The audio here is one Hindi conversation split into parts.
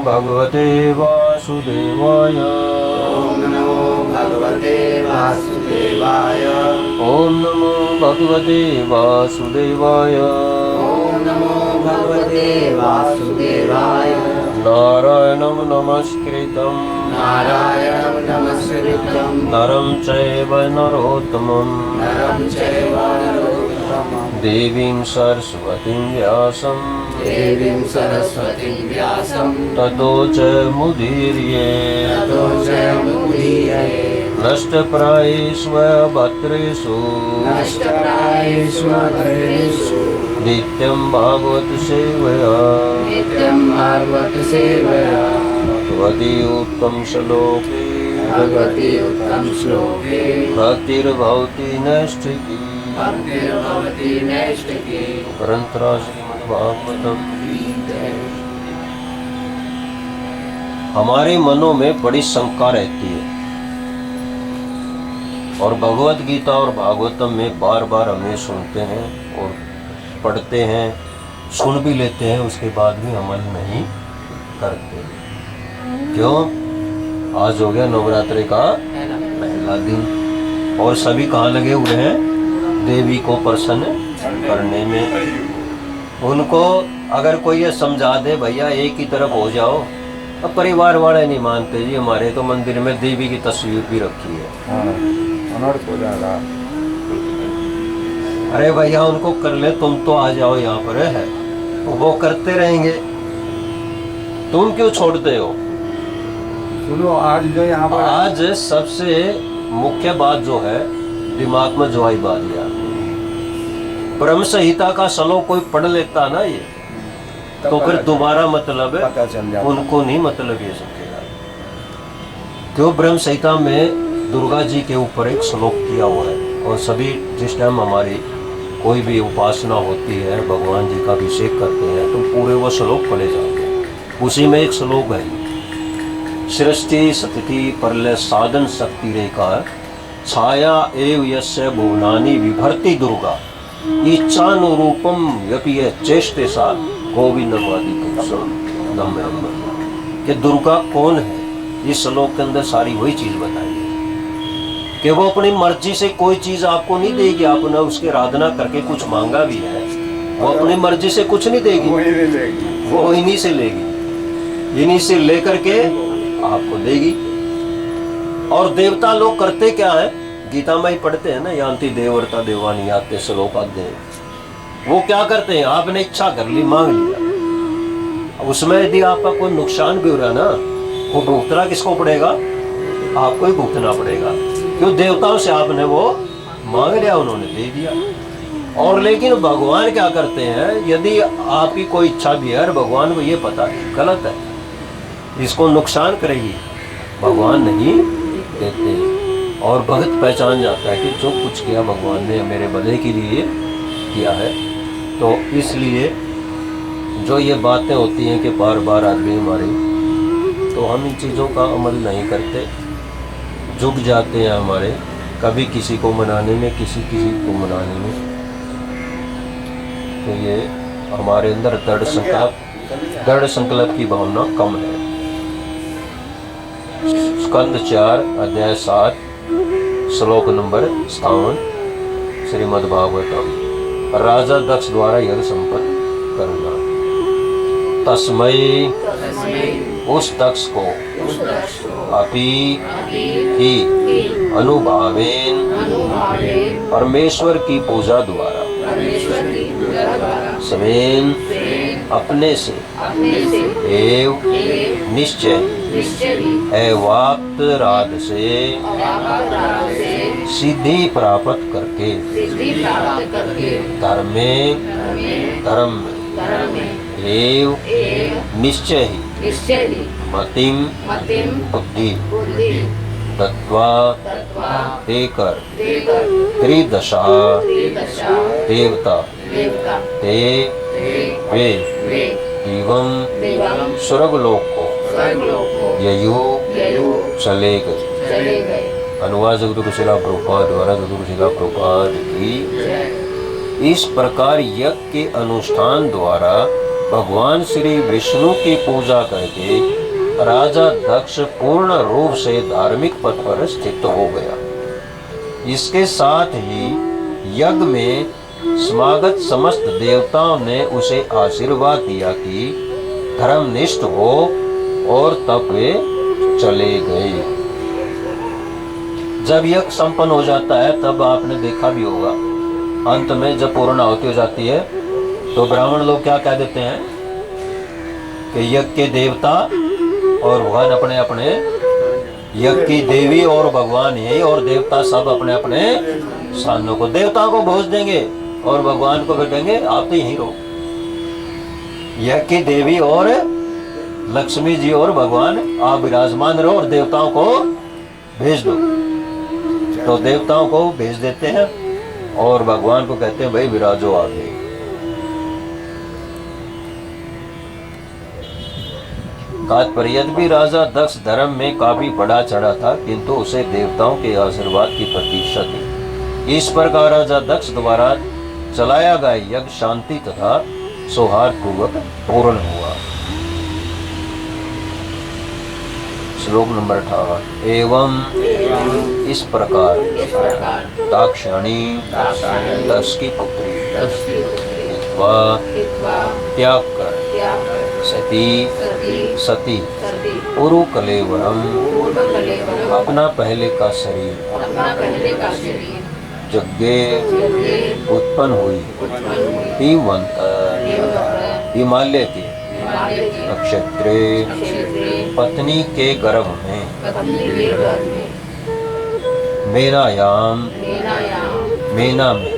भगवते वासुदेवाय। ओम नमो भगवते वासुदेवाय। ओम नमो भगवते वासुदेवाय। ओम नमो भगवते वासुदेवाय। नारायणं नमस्कृतं नारायणं नमस्कृतं नरं चैव नरोत्तमं नरं चैव नरोत्तमं देवीं सरस्वतीं व्यासं देवीं सरस्वतीं व्यासं ततो च मुदीर्ये। ततो जयमुदीरये। नष्टप्रायेषु भद्रेषु नष्टप्रायेषु भद्रेषु नित्यं भागवत सेवया नित्यं भागवत सेवया भगवती उत्तम श्लोके भगवती उत्तम श्लोके भक्तिर्भवति नैष्ठिकी। भक्तिर्भवति नैष्ठिकी। ग्रंथराज श्रीमद्भागवतम। हमारे मनों में बड़ी शंका रहती है और भगवत गीता और भागवतम में बार बार हमें सुनते हैं और पढ़ते हैं, सुन भी लेते हैं, उसके बाद भी अमल नहीं करते। क्यों? आज हो गया नवरात्रि का पहला दिन और सभी कहाँ लगे हुए हैं? देवी को प्रसन्न करने में। उनको अगर कोई ये समझा दे भैया एक ही तरफ हो जाओ, अब परिवार वाले नहीं मानते जी। हमारे तो मंदिर में देवी की तस्वीर भी रखी है। अनर्थ हो जाएगा। अरे भैया उनको कर ले, तुम तो आ जाओ यहाँ पर है, वो करते रहेंगे, तुम क्यों छोड़ते हो? सुनो, आज जो यहाँ पर आज सबसे मुख्य बात जो है दिमाग में जो आई बात यार, ब्रह्म संहिता का श्लोक कोई पढ़ लेता ना ये तो फिर दोबारा मतलब पता चल जाता। उनको नहीं मतलब ये सकेगा। क्यों? ब्रह्म संहिता में दुर्गा जी के ऊपर एक श्लोक किया हुआ है और सभी जिस टाइम हमारी कोई भी उपासना होती है, भगवान जी का अभिषेक करते हैं तो पूरे वो श्लोक पढ़े जाते हैं। उसी में एक श्लोक है, सृष्टि स्थिति प्रलय साधन शक्ति रेखा छाया एव यस्य भुवनानि विभर्ति दुर्गा इच्छानुरूपम यपि चेष्टे सा गोविंदवादी कि दुर्गा कौन है? इस श्लोक के अंदर सारी वही चीज बताई है कि वो अपनी मर्जी से कोई चीज आपको नहीं देगी। आपने उसकी आराधना करके कुछ मांगा भी है, वो अपनी मर्जी से कुछ नहीं देगी, वो इन्हीं से लेगी, इन्हीं से लेकर के आपको देगी। और देवता लोग करते क्या है? गीता में ही पढ़ते हैं ना, यान्ति देवव्रता देवानी आते श्लोक आते हैं। वो क्या करते हैं? आपने इच्छा कर ली, मांग लिया, उसमें यदि आपका कोई नुकसान भी हो रहा ना, वो भुगतना किसको पड़ेगा? आपको ही भुगतना पड़ेगा। क्यों? देवताओं से आपने वो मांग लिया, उन्होंने दे दिया। और लेकिन भगवान क्या करते हैं? यदि आपकी कोई इच्छा भी है और भगवान को ये पता है गलत है, इसको नुकसान करेगी, भगवान नहीं देते। और भक्त पहचान जाता है कि जो कुछ किया भगवान ने मेरे भले के लिए किया है। तो इसलिए जो ये बातें होती हैं कि बार बार आदमी हमारे, तो हम इन चीज़ों का अमल नहीं करते, झुक जाते हैं हमारे, कभी किसी को मनाने में, किसी को मनाने में। तो ये हमारे अंदर दृढ़ संकल्प की भावना कम है। स्कंद 4 अध्याय 7 श्लोक नंबर 57 श्रीमद् भागवतम। राजा दक्ष द्वारा यज्ञ संपन्न करना। तस्मै उस दक्ष को अपि ही अनुभावेन परमेश्वर की पूजा द्वारा स्वेन अपने से एव निश्चय एवाप्त राध से सिद्धि प्राप्त करके धर्म एव निश्चय ही मतिम बुद्धि तत्वा देकर त्रिदशा देवता ते वे एवं स्वर्गलोक को ययु चले गए। अनुवाद सद्गुरु शिला प्रभुपाद द्वारा सद्गुरु शिला प्रभुपाद की। इस प्रकार यज्ञ के अनुष्ठान द्वारा भगवान श्री विष्णु की पूजा करके राजा दक्ष पूर्ण रूप से धार्मिक पथ पर स्थित हो गया। इसके साथ ही यज्ञ में समागत समस्त देवताओं ने उसे आशीर्वाद दिया कि धर्मनिष्ठ हो, और तब वे चले गए। जब यज्ञ संपन्न हो जाता है तब आपने देखा भी होगा, अंत में जब पूर्ण आहुति हो जाती है तो ब्राह्मण लोग क्या कह देते हैं कि यज्ञ के देवता और भगवान अपने अपने, यज्ञ की देवी और भगवान यही, और देवता सब अपने अपने स्थानों को, देवताओं को भोज देंगे और भगवान को फिर देंगे आप तो यहीं रहो। यज्ञ की देवी और लक्ष्मी जी और भगवान आप विराजमान रहो और देवताओं को भेज दो। तो देवताओं को भेज देते हैं और भगवान को कहते हैं भाई विराजो आगे। तात्पर्य, यद्यपि राजा दक्ष धर्म में काफी बड़ा चढ़ा था, किंतु उसे देवताओं के आशीर्वाद की प्रतीक्षा थी। इस प्रकार राजा दक्ष द्वारा चलाया गया यज्ञ शांति तथा सौहार्द पूर्वक पूर्ण हुआ। श्लोक नंबर 58। एवं इस प्रकार दाक्षायणी दक्ष की पुत्री त्याग कर सती पुरु कलेवरम अपना पहले का शरीर यज्ञे उत्पन्न हुई हिमालय के नक्षत्रे पत्नी के गर्भ में मेनायाम मेना में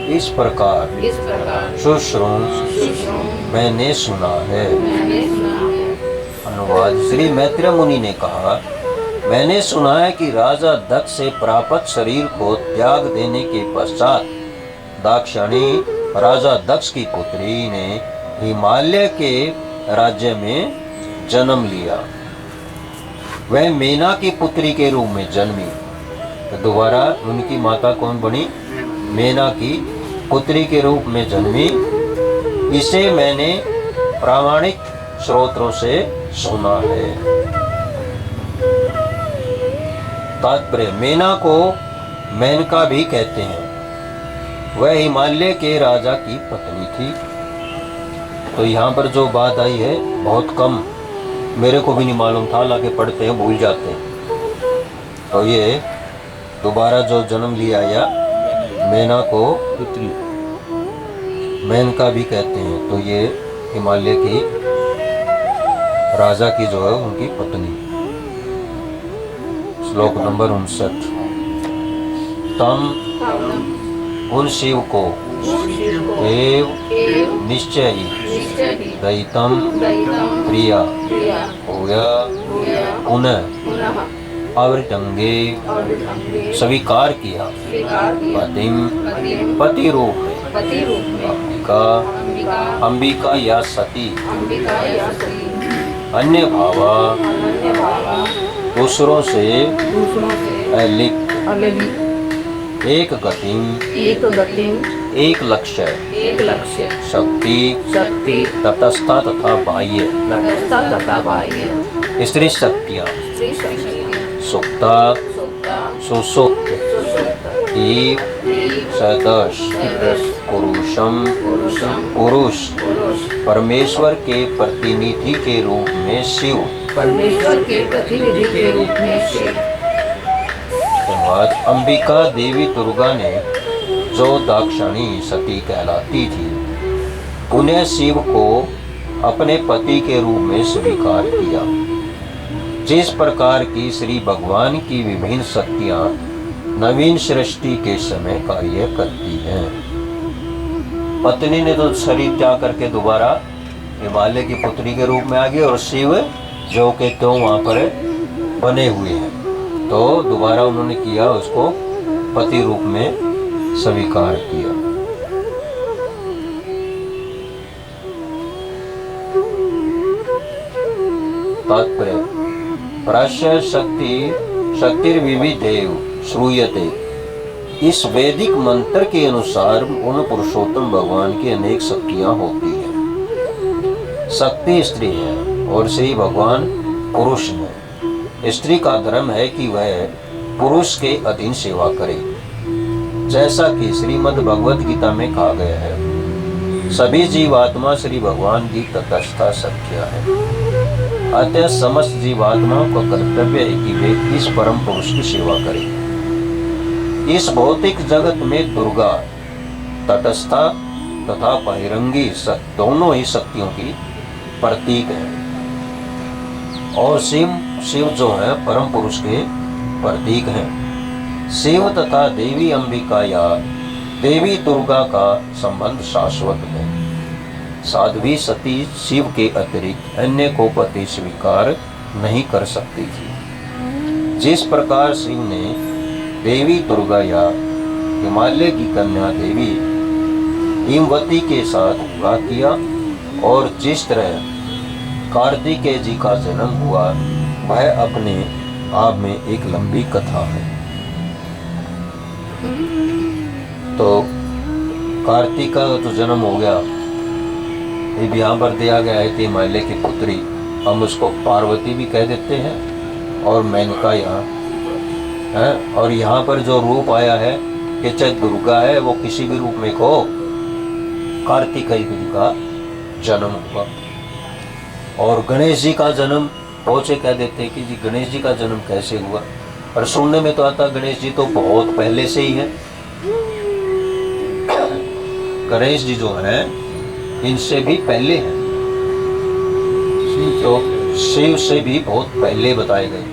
इस प्रकार सुश्रुम मैंने सुना है। अनुवाद, श्री मैत्रेय मुनि ने कहा, मैंने सुना है कि राजा दक्ष से प्राप्त शरीर को त्याग देने के पश्चात दाक्षायणी राजा दक्ष की पुत्री ने हिमालय के राज्य में जन्म लिया। वह मेना की पुत्री के रूप में जन्मी। तो दोबारा उनकी माता कौन बनी? मेना की पुत्री के रूप में जन्मी। इसे मैंने प्रामाणिक स्रोतों से सुना है। तात्पर्य, मेना को मेनका भी कहते हैं। वह हिमालय के राजा की पत्नी थी। तो यहाँ पर जो बात आई है बहुत कम, मेरे को भी नहीं मालूम था, हालांकि पढ़ते हैं भूल जाते हैं। तो ये दोबारा जो जन्म लिया या मेना को पुत्री मेनका भी कहते हैं। तो ये हिमालय की राजा की जो है उनकी पत्नी। श्लोक नंबर 59। तम उन शिव को एव निश्चय दैतम प्रिया होया पुनः अवृतंगे स्वीकार किया पति रूप में अंबिका या सती अन्य भावा दूसरों से अलिप्त एक गति एक लक्ष्य शक्ति तटस्था तथा बाह्य स्त्री शक्तियाँ सुक्ता सुसुप्त सदश पुरुष परमेश्वर के प्रतिनिधि के रूप में शिव अंबिका देवी दुर्गा ने जो दाक्षायणी सती कहलाती थी, उन्हें शिव को अपने पति के रूप में स्वीकार किया। जिस प्रकार की श्री भगवान की विभिन्न शक्तियाँ नवीन सृष्टि के समय कार्य करती हैं। पत्नी ने तो शरीर त्याग करके दोबारा हिमालय की पुत्री के रूप में आ गई और शिव जो के तो वहाँ पर बने हुए हैं। तो दोबारा उन्होंने किया, उसको पति रूप में स्वीकार किया। तात्पर्य, प्राश्य शक्तिर्विविधेव श्रूयते इस वैदिक मंत्र के अनुसार उन पुरुषोत्तम भगवान की अनेक शक्तियां होती हैं। शक्ति स्त्री है और सही भगवान पुरुष है। स्त्री का धर्म है कि वह पुरुष के अधीन सेवा करे, जैसा कि श्रीमद् भगवद गीता में कहा गया है, सभी जीवात्मा श्री भगवान की तटस्था सत्य है। अतः समस्त जीवात्माओं का कर्तव्य है कि वे इस परम पुरुष की सेवा करें। इस भौतिक जगत में दुर्गा तटस्था तथा बहिरंगी दोनों ही शक्तियों की प्रतीक है, और शिव जो है परम पुरुष के प्रतीक हैं। शिव तथा देवी अंबिका या देवी दुर्गा का संबंध शाश्वत है। साध्वी सती शिव के अतिरिक्त अन्य को पति स्वीकार नहीं कर सकती थी। जिस प्रकार शिव ने देवी दुर्गा या हिमालय की कन्या देवी हिमवती के साथ विवाह किया, और जिस तरह कार्तिकेय जी का जन्म हुआ वह अपने आप में एक लंबी कथा है। तो कार्तिक का तो जन्म हो गया, ये यहाँ पर दिया गया है कि हिमालय की पुत्री, हम उसको पार्वती भी कह देते हैं, और मेनका यहाँ है। और यहाँ पर जो रूप आया है कि चाहे दुर्गा है वो किसी भी रूप में को कार्तिकेय जी का जन्म हुआ। और गणेश जी का जन्म बहुत से कह देते हैं कि जी गणेश जी का जन्म कैसे हुआ, और सुनने में तो आता गणेश जी तो बहुत पहले से ही है। गणेश जी जो है इनसे भी पहले हैं, तो शिव से भी बहुत पहले बताए गए।